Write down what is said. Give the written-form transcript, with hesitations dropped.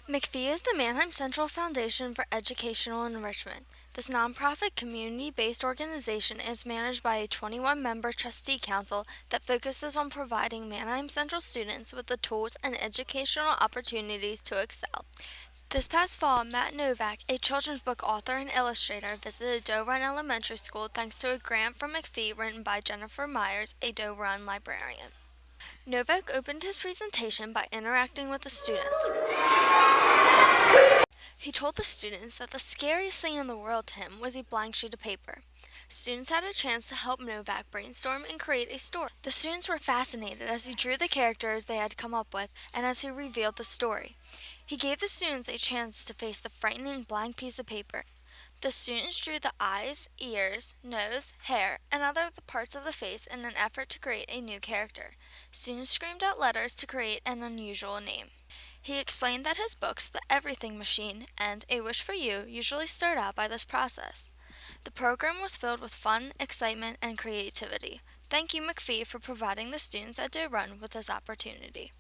MCFEE is the Manheim Central Foundation for Educational Enrichment. This nonprofit community-based organization is managed by a 21-member trustee council that focuses on providing Manheim Central students with the tools and educational opportunities to excel. This past fall, Matt Novak, a children's book author and illustrator, visited Doe Run Elementary School thanks to a grant from MCFEE written by Jennifer Myers, a Doe Run librarian. Novak opened his presentation by interacting with the students. He told the students that the scariest thing in the world to him was a blank sheet of paper. Students had a chance to help Novak brainstorm and create a story. The students were fascinated as he drew the characters they had come up with and as he revealed the story. He gave the students a chance to face the frightening blank piece of paper. The students drew the eyes, ears, nose, hair, and other parts of the face in an effort to create a new character. Students screamed out letters to create an unusual name. He explained that his books, The Everything Machine and A Wish for You, usually start out by this process. The program was filled with fun, excitement, and creativity. Thank you, MCFEE, for providing the students at Doe Run with this opportunity.